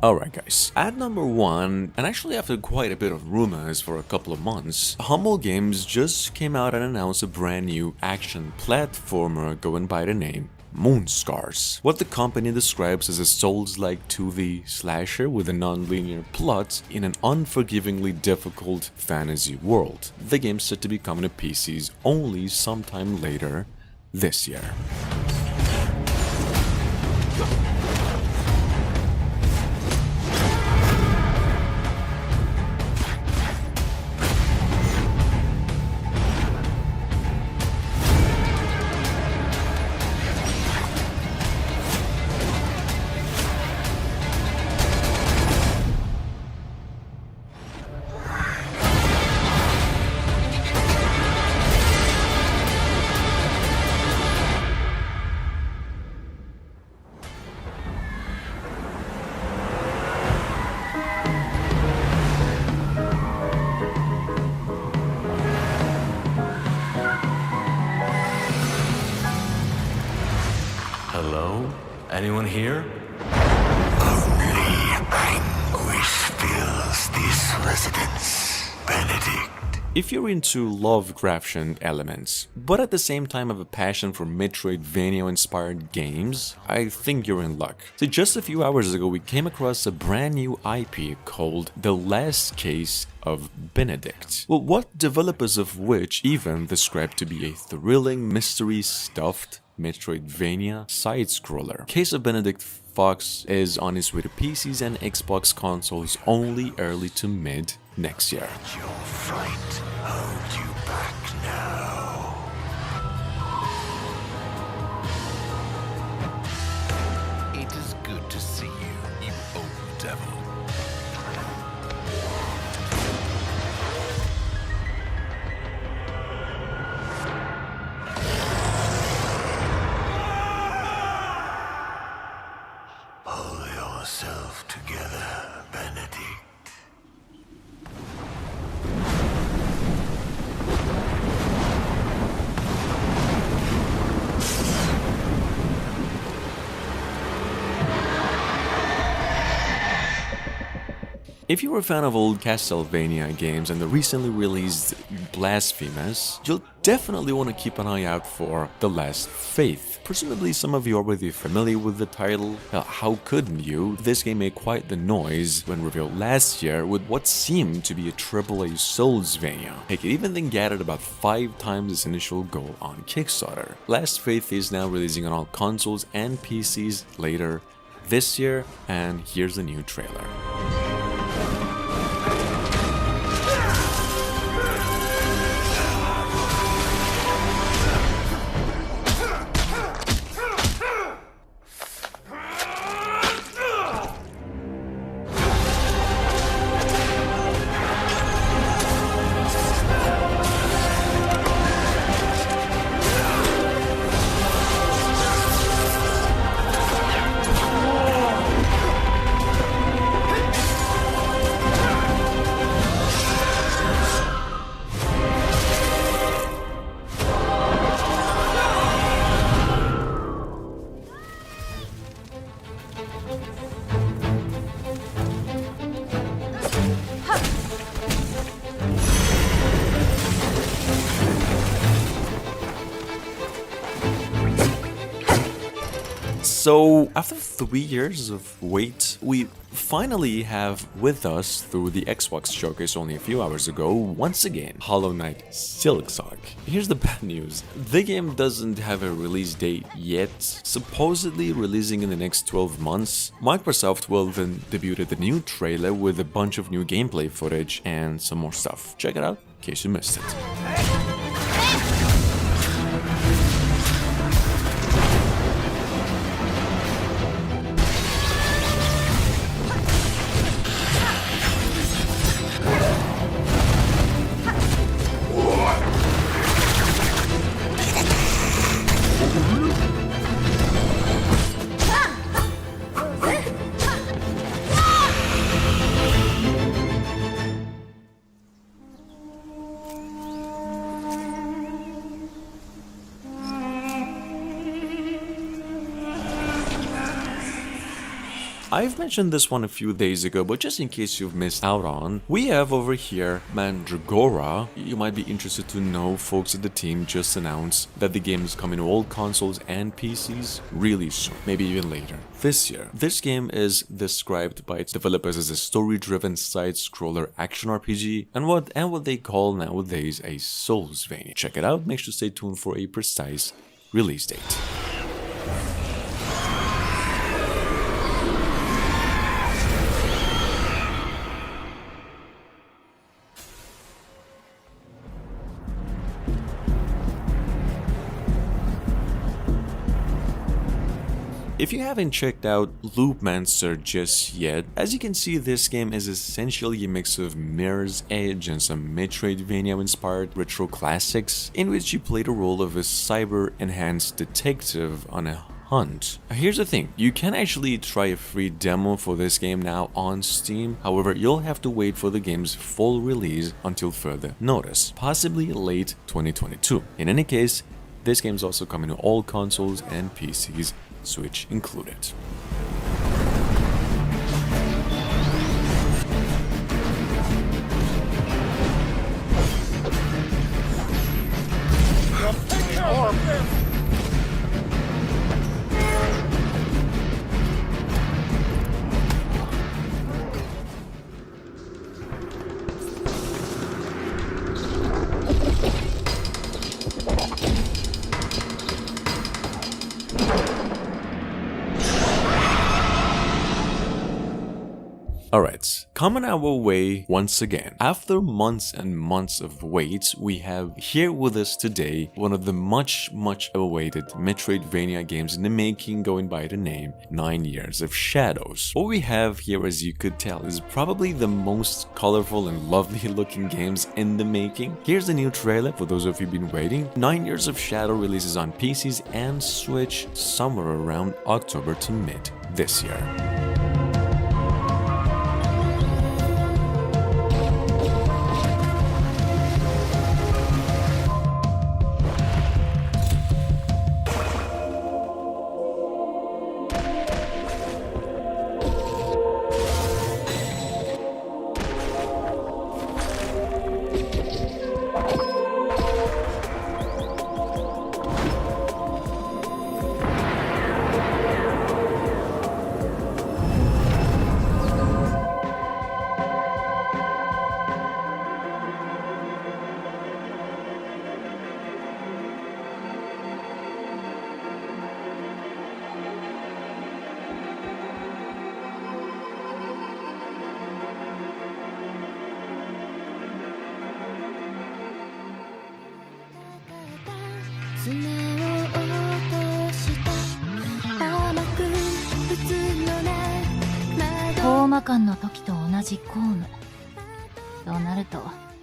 Alright guys, at number 1, and actually after quite a bit of rumors for a couple of months, Humble Games just came out and announced a brand new action platformer going by the name Moonscars. What the company describes as a Souls-like 2D slasher with a non-linear plot in an unforgivingly difficult fantasy world. The game's set to be coming to PCs only sometime later this year. Hello? Anyone here? Only anguish fills this residence, Benedict. If you're into Lovecraftian elements, but at the same time have a passion for Metroidvania-inspired games, I think you're in luck. So just a few hours ago we came across a brand new IP called The Last Case of Benedict. Well, what developers of which even described to be a thrilling, mystery-stuffed Metroidvania side-scroller. Case of Benedict Fox is on its way to PCs and Xbox consoles only early to mid next year. Let your fright hold you back now. It is good to see you, you old devil. Pull yourself together, Benedict. If you're a fan of old Castlevania games and the recently released Blasphemous, you'll definitely want to keep an eye out for The Last Faith. Presumably some of you are already familiar with the title. How couldn't you? This game made quite the noise when revealed last year with what seemed to be a AAA Soulsvania. Heck, it even then gathered about 5 times its initial goal on Kickstarter. Last Faith is now releasing on all consoles and PCs later this year, and here's the new trailer. So, after 3 years of wait, we finally have with us through the Xbox showcase only a few hours ago, once again, Hollow Knight Silksong. Here's the bad news. The game doesn't have a release date yet, supposedly releasing in the next 12 months. Microsoft will then debut the new trailer with a bunch of new gameplay footage and some more stuff. Check it out in case you missed it. I've mentioned this one a few days ago, but just in case you've missed out on, we have over here Mandragora. You might be interested to know folks at the team just announced that the game is coming to all consoles and PCs really soon, maybe even later this year. This game is described by its developers as a story-driven side-scroller action RPG and what they call nowadays a Soulsvania. Check it out, make sure to stay tuned for a precise release date. If you haven't checked out Loopmancer just yet, as you can see, this game is essentially a mix of Mirror's Edge and some Metroidvania-inspired retro classics, in which you play the role of a cyber-enhanced detective on a hunt. Here's the thing, you can actually try a free demo for this game now on Steam, however you'll have to wait for the game's full release until further notice, possibly late 2022. In any case, this game's also coming to all consoles and PCs, Switch included. Alright, coming our way once again. After months and months of wait, we have here with us today one of the much awaited Metroidvania games in the making, going by the name 9 Years of Shadows. What we have here, as you could tell, is probably the most colorful and lovely looking games in the making. Here's the new trailer for those of you who've been waiting. 9 Years of Shadow releases on PCs and Switch somewhere around October to mid this year.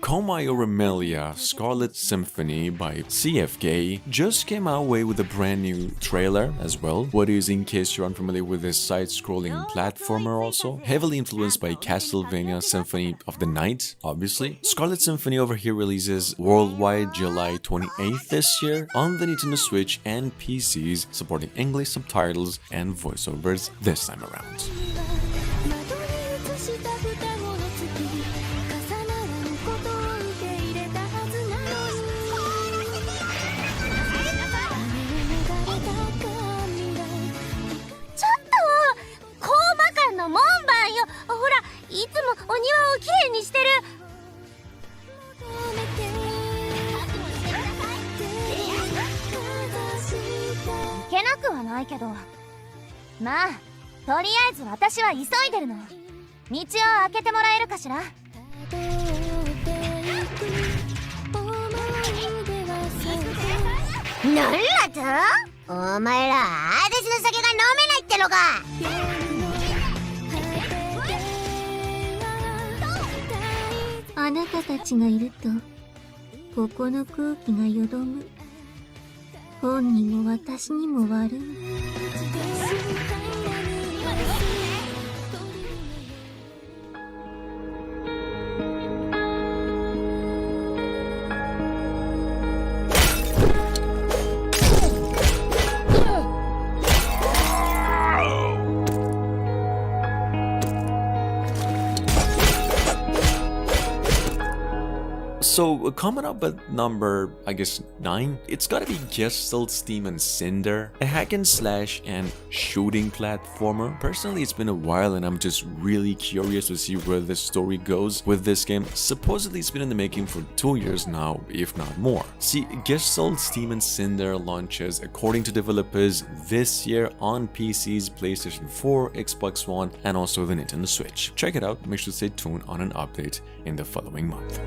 Coma Auremelia Scarlet Symphony by CFK just came our way with a brand new trailer as well. What is, in case you're unfamiliar with this side-scrolling platformer, also heavily influenced by Castlevania Symphony of the Night, obviously. Scarlet Symphony over here releases worldwide July 28th this year on the Nintendo Switch and PCs, supporting English subtitles and voiceovers this time around. So coming up at number, I guess, 9, it's gotta be Gestalt, Steam and Cinder, a hack and slash and shooting platformer. Personally, it's been a while and I'm just really curious to see where the story goes with this game. Supposedly it's been in the making for 2 years now, if not more. See, Gestalt, Steam and Cinder launches, according to developers, this year on PCs, PlayStation 4, Xbox One and also the Nintendo Switch. Check it out, make sure to stay tuned on an update in the following month.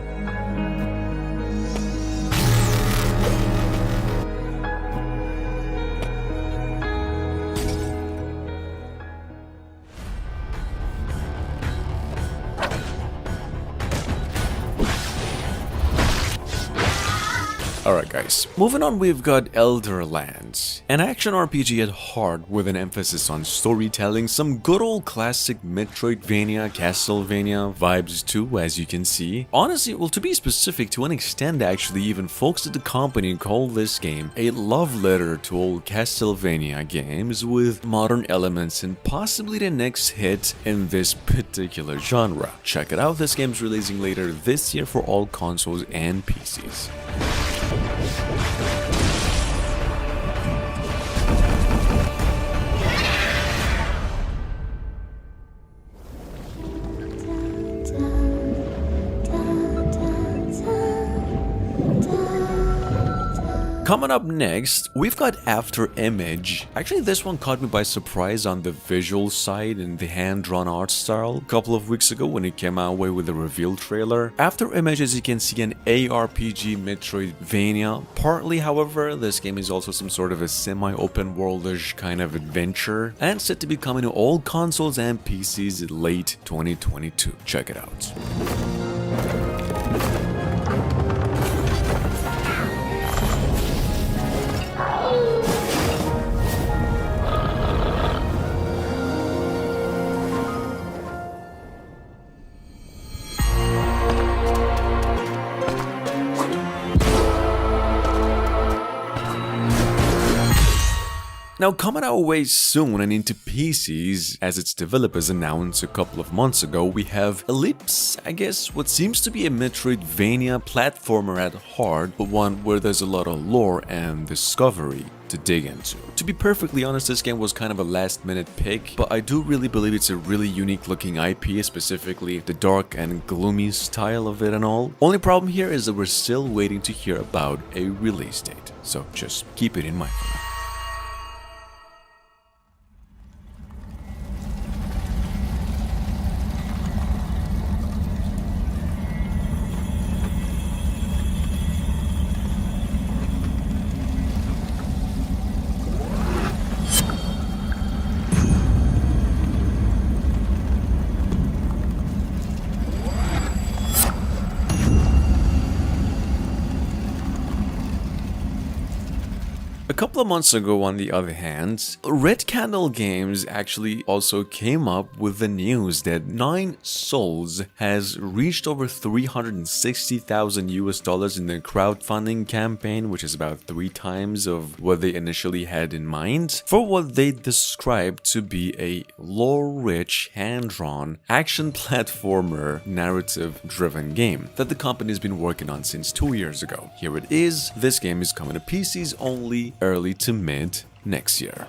Alright guys, moving on, we've got Elderlands, an action RPG at heart with an emphasis on storytelling, some good old classic Metroidvania, Castlevania vibes too, as you can see. Honestly, well, to be specific, to an extent actually, even folks at the company call this game a love letter to old Castlevania games with modern elements and possibly the next hit in this particular genre. Check it out, this game's releasing later this year for all consoles and PCs. Coming up next, we've got After Image. Actually, this one caught me by surprise on the visual side and the hand-drawn art style a couple of weeks ago when it came out with the reveal trailer. After Image, as you can see, an ARPG Metroidvania. Partly, however, this game is also some sort of a semi-open worldish kind of adventure and set to be coming to all consoles and PCs late 2022. Check it out. Now, coming our way soon and into PCs, as its developers announced a couple of months ago, we have Ellipse, I guess what seems to be a Metroidvania platformer at heart, but one where there's a lot of lore and discovery to dig into. To be perfectly honest, this game was kind of a last-minute pick, but I do really believe it's a really unique looking IP, specifically the dark and gloomy style of it and all. Only problem here is that we're still waiting to hear about a release date, so just keep it in mind for now. A couple of months ago, on the other hand, Red Candle Games actually also came up with the news that 9 Souls has reached over $360,000 in their crowdfunding campaign, which is about 3 times of what they initially had in mind, for what they described to be a lore-rich, hand-drawn, action platformer, narrative-driven game that the company's been working on since 2 years ago. Here it is, this game is coming to PCs only early to mid next year.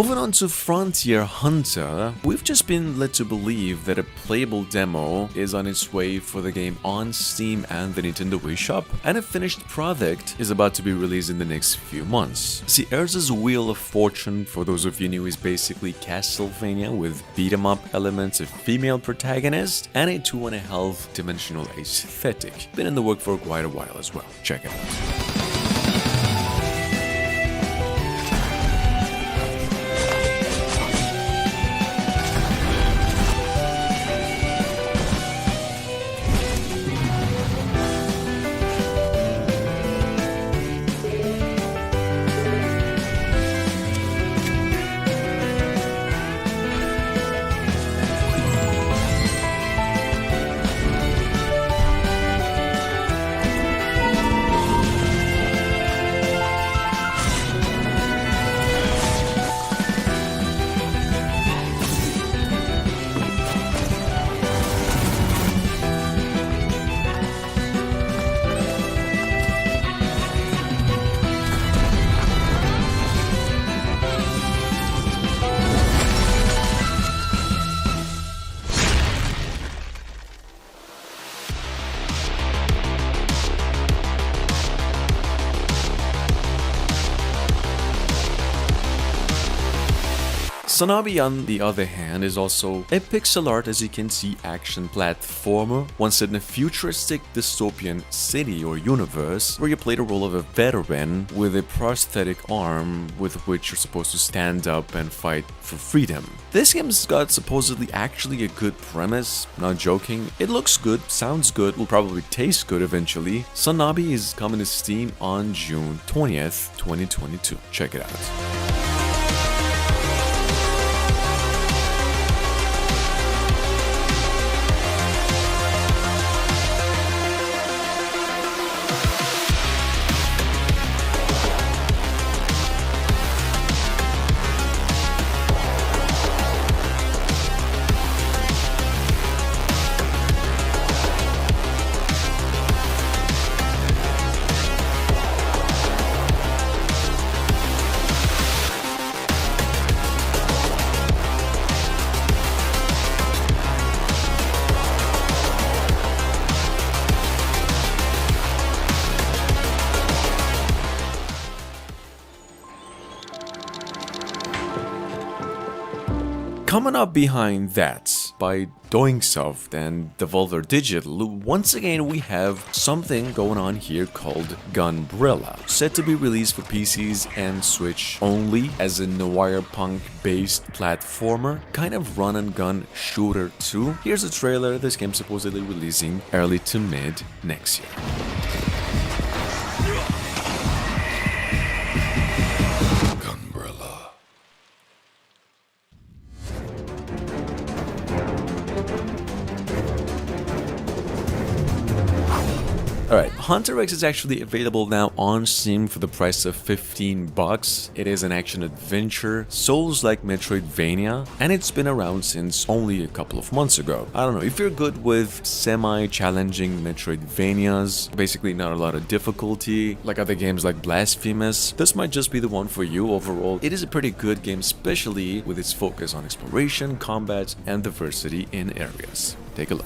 Moving on to Frontier Hunter, we've just been led to believe that a playable demo is on its way for the game on Steam and the Nintendo Wii Shop, and a finished product is about to be released in the next few months. See, Urza's Wheel of Fortune, for those of you new, is basically Castlevania with beat-em-up elements, a female protagonist, and a 2.5 dimensional aesthetic. Been in the work for quite a while as well. Check it out. Sonabi, on the other hand, is also a pixel art, as you can see, action platformer, one set in a futuristic dystopian city or universe where you play the role of a veteran with a prosthetic arm with which you're supposed to stand up and fight for freedom. This game's got supposedly actually a good premise, not joking. It looks good, sounds good, will probably taste good eventually. Sonabi is coming to Steam on June 20th, 2022. Check it out. Coming up behind that, by Doingsoft and Devolver Digital, once again we have something going on here called Gunbrella, set to be released for PCs and Switch only as a noir punk based platformer, kind of run and gun shooter too. Here's a trailer. This game's supposedly releasing early to mid next year. Alright, Hunter X is actually available now on Steam for the price of $15. It is an action-adventure, Souls-like Metroidvania, and it's been around since only a couple of months ago. I don't know, if you're good with semi-challenging Metroidvanias, basically not a lot of difficulty, like other games like Blasphemous, this might just be the one for you. Overall, it is a pretty good game, especially with its focus on exploration, combat, and diversity in areas. Take a look.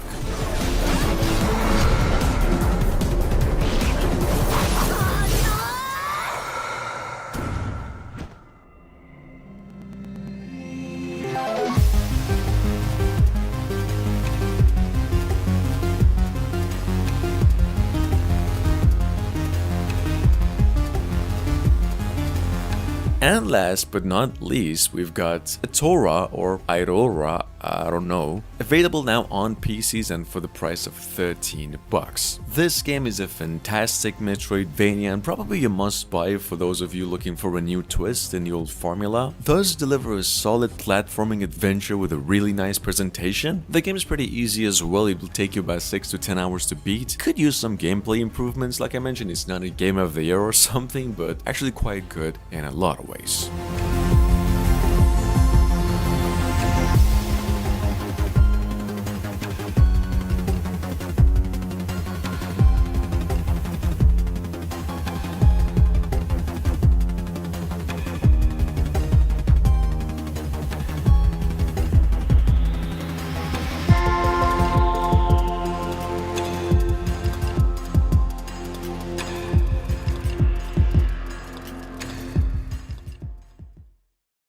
And last but not least, we've got Atora or Aurora, I don't know, available now on PCs and for the price of $13. This game is a fantastic Metroidvania and probably a must-buy for those of you looking for a new twist in the old formula. Does deliver a solid platforming adventure with a really nice presentation. The game is pretty easy as well. It will take you about 6 to 10 hours to beat. Could use some gameplay improvements. Like I mentioned, it's not a game of the year or something, but actually quite good in a lot of ways.